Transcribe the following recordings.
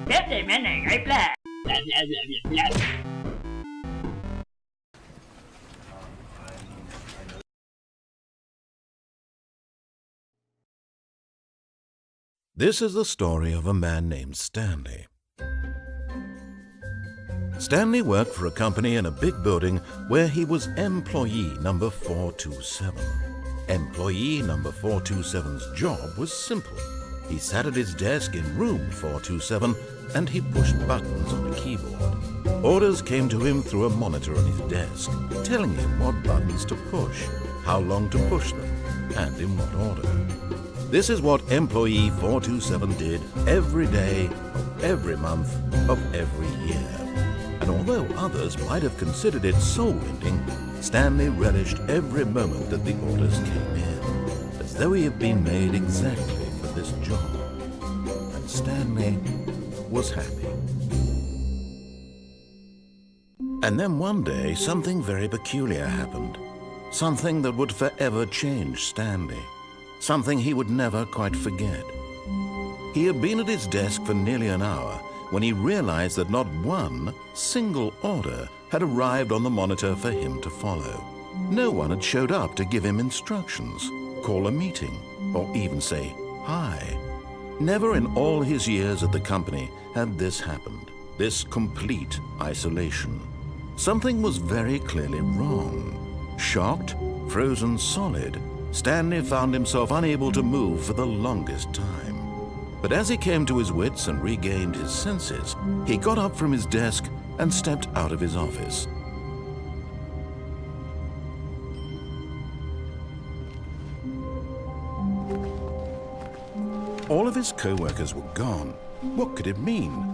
This is the story of a man named Stanley. Stanley worked for a company in a big building where he was employee number 427. Employee number 427's job was simple. He sat at his desk in room 427 and he pushed buttons on a keyboard. Orders came to him through a monitor on his desk, telling him what buttons to push, how long to push them, and in what order. This is what employee 427 did every day of every month of every year. And although others might have considered it soul-winning, Stanley relished every moment that the orders came in, as though he had been made exactly for this job. And Stanley was happy. And then one day, something very peculiar happened. Something that would forever change Stanley. Something he would never quite forget. He had been at his desk for nearly an hour when he realized that not one single order had arrived on the monitor for him to follow. No one had showed up to give him instructions, call a meeting, or even say hi. Never in all his years at the company had this happened, this complete isolation. Something was very clearly wrong. Shocked, frozen solid, Stanley found himself unable to move for the longest time. But as he came to his wits and regained his senses, he got up from his desk and stepped out of his office. All of his co-workers were gone. What could it mean?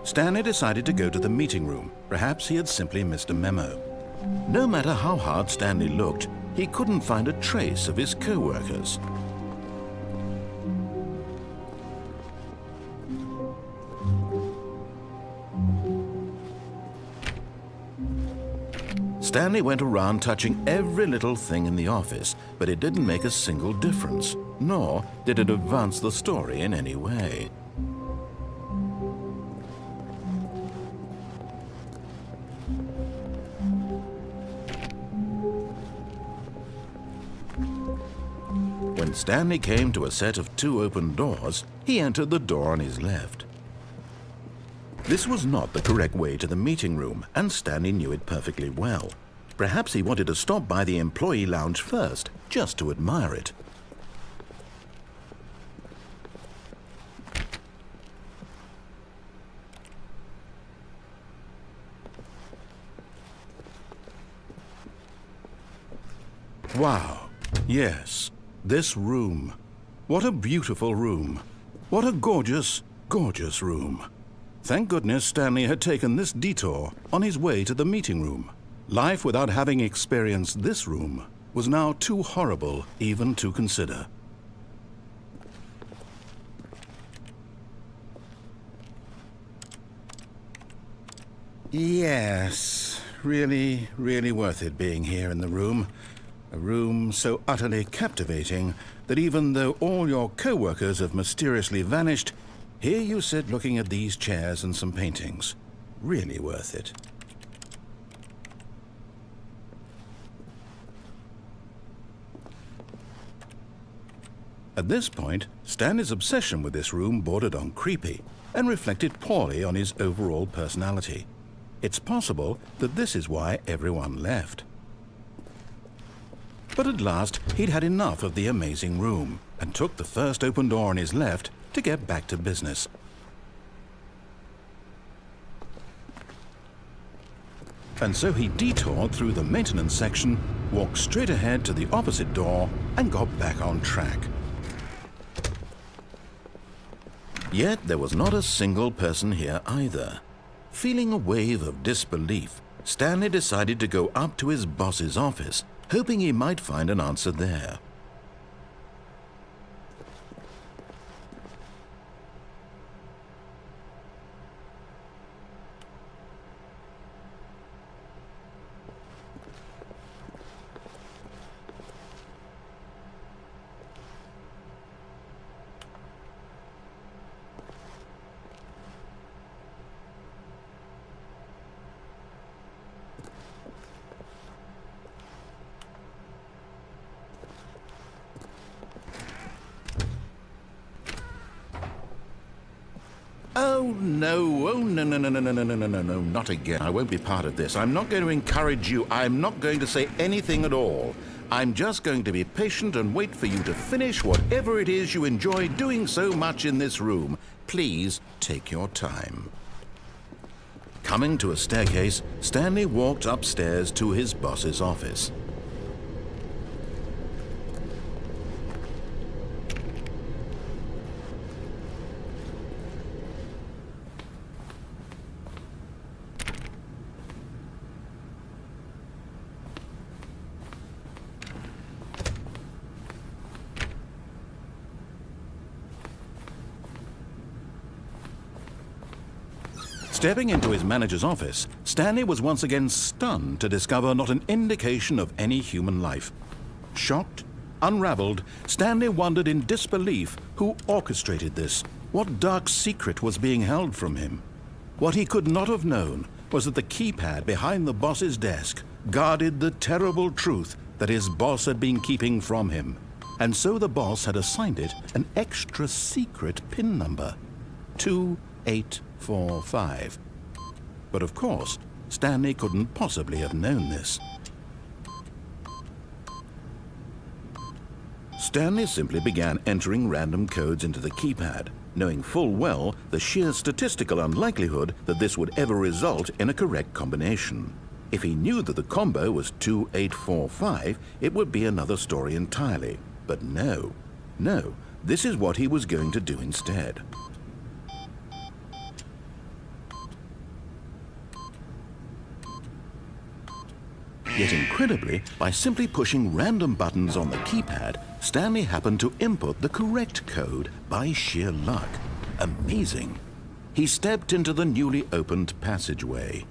Stanley decided to go to the meeting room. Perhaps he had simply missed a memo. No matter how hard Stanley looked, he couldn't find a trace of his co-workers. Stanley went around touching every little thing in the office, but it didn't make a single difference, nor did it advance the story in any way. When Stanley came to a set of 2 open doors, he entered the door on his left. This was not the correct way to the meeting room, and Stanley knew it perfectly well. Perhaps he wanted to stop by the employee lounge first, just to admire it. Wow, yes, this room. What a beautiful room. What a gorgeous, gorgeous room. Thank goodness Stanley had taken this detour on his way to the meeting room. Life without having experienced this room was now too horrible even to consider. Yes, really, really worth it being here in the room. A room so utterly captivating that even though all your co-workers have mysteriously vanished, here you sit looking at these chairs and some paintings. Really worth it. At this point, Stanley's obsession with this room bordered on creepy and reflected poorly on his overall personality. It's possible that this is why everyone left. But at last, he'd had enough of the amazing room and took the first open door on his left to get back to business. And so he detoured through the maintenance section, walked straight ahead to the opposite door, and got back on track. Yet there was not a single person here either. Feeling a wave of disbelief, Stanley decided to go up to his boss's office, hoping he might find an answer there. Oh, no. Oh, no, no, no, no, no, no, no, no, no, no, not again. I won't be part of this. I'm not going to encourage you. I'm not going to say anything at all. I'm just going to be patient and wait for you to finish whatever it is you enjoy doing so much in this room. Please take your time. Coming to a staircase, Stanley walked upstairs to his boss's office. Stepping into his manager's office, Stanley was once again stunned to discover not an indication of any human life. Shocked, unraveled, Stanley wondered in disbelief who orchestrated this, what dark secret was being held from him. What he could not have known was that the keypad behind the boss's desk guarded the terrible truth that his boss had been keeping from him. And so the boss had assigned it an extra secret PIN number, 2845. But of course, Stanley couldn't possibly have known this. Stanley simply began entering random codes into the keypad, knowing full well the sheer statistical unlikelihood that this would ever result in a correct combination. If he knew that the combo was 2845, it would be another story entirely. But no, this is what he was going to do instead. Yet incredibly, by simply pushing random buttons on the keypad, Stanley happened to input the correct code by sheer luck. Amazing. He stepped into the newly opened passageway.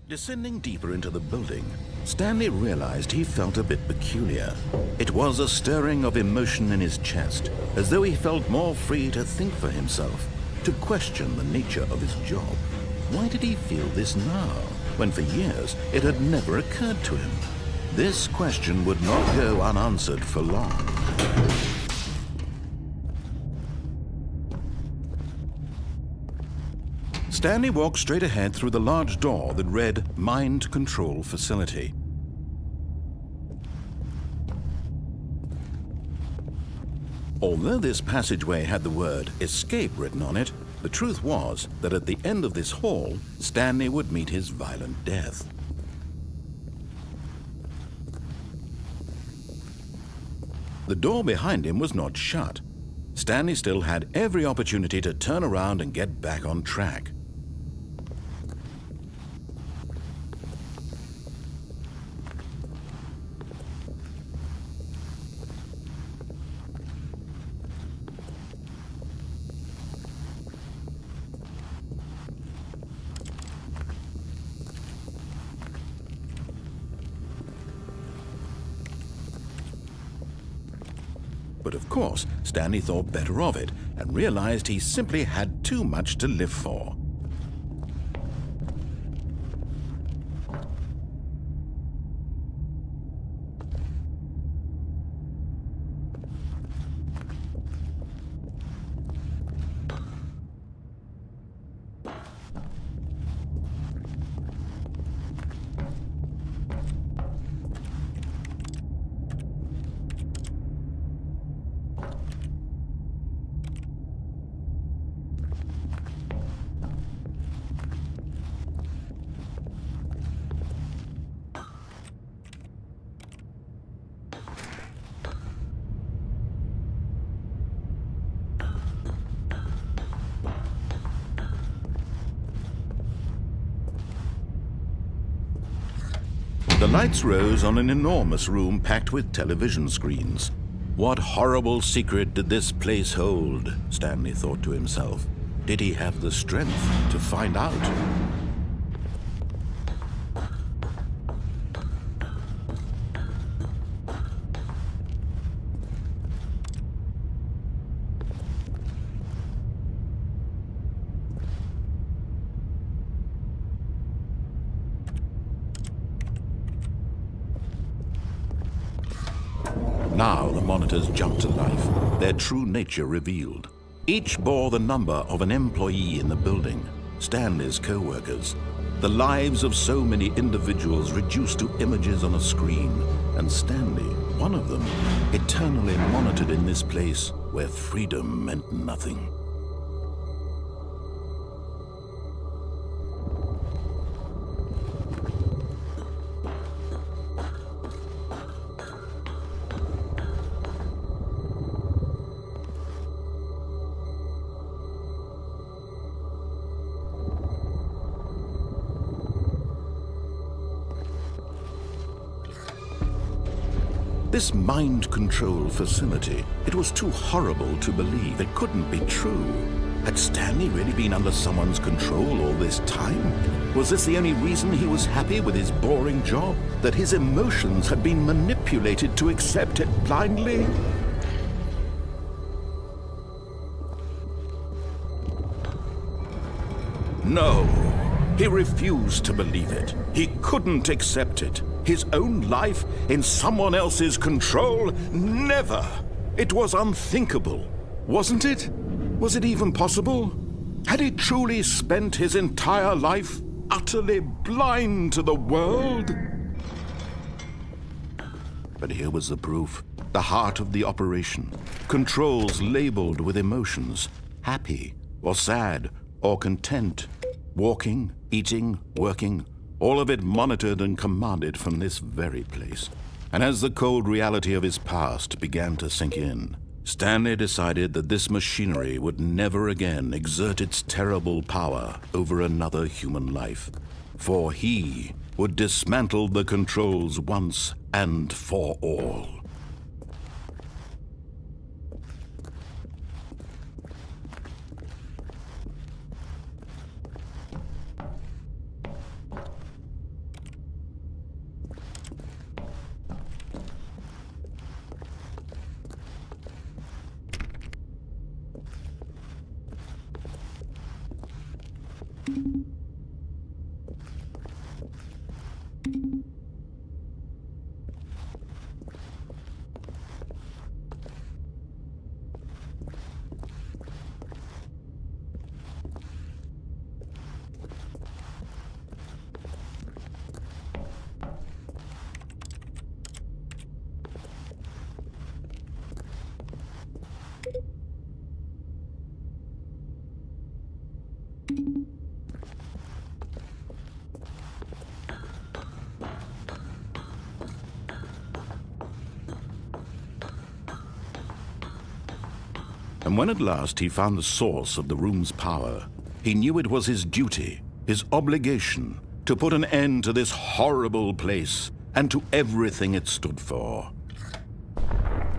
Descending deeper into the building, Stanley realized he felt a bit peculiar. It was a stirring of emotion in his chest, as though he felt more free to think for himself, to question the nature of his job. Why did he feel this now, when for years it had never occurred to him? This question would not go unanswered for long. Stanley walked straight ahead through the large door that read Mind Control Facility. Although this passageway had the word Escape written on it, the truth was that at the end of this hall, Stanley would meet his violent death. The door behind him was not shut. Stanley still had every opportunity to turn around and get back on track. But of course, Stanley thought better of it and realized he simply had too much to live for. The lights rose on an enormous room packed with television screens. What horrible secret did this place hold? Stanley thought to himself. Did he have the strength to find out? Now the monitors jumped to life, their true nature revealed. Each bore the number of an employee in the building, Stanley's co-workers. The lives of so many individuals reduced to images on a screen, and Stanley, one of them, eternally monitored in this place where freedom meant nothing. This mind control facility, it was too horrible to believe. It couldn't be true. Had Stanley really been under someone's control all this time? Was this the only reason he was happy with his boring job? That his emotions had been manipulated to accept it blindly? No, he refused to believe it. He couldn't accept it. His own life in someone else's control? Never! It was unthinkable, wasn't it? Was it even possible? Had he truly spent his entire life utterly blind to the world? But here was the proof. The heart of the operation. Controls labeled with emotions. Happy, or sad, or content. Walking, eating, working. All of it monitored and commanded from this very place. And as the cold reality of his past began to sink in, Stanley decided that this machinery would never again exert its terrible power over another human life. For he would dismantle the controls once and for all. And when at last he found the source of the room's power, he knew it was his duty, his obligation, to put an end to this horrible place and to everything it stood for.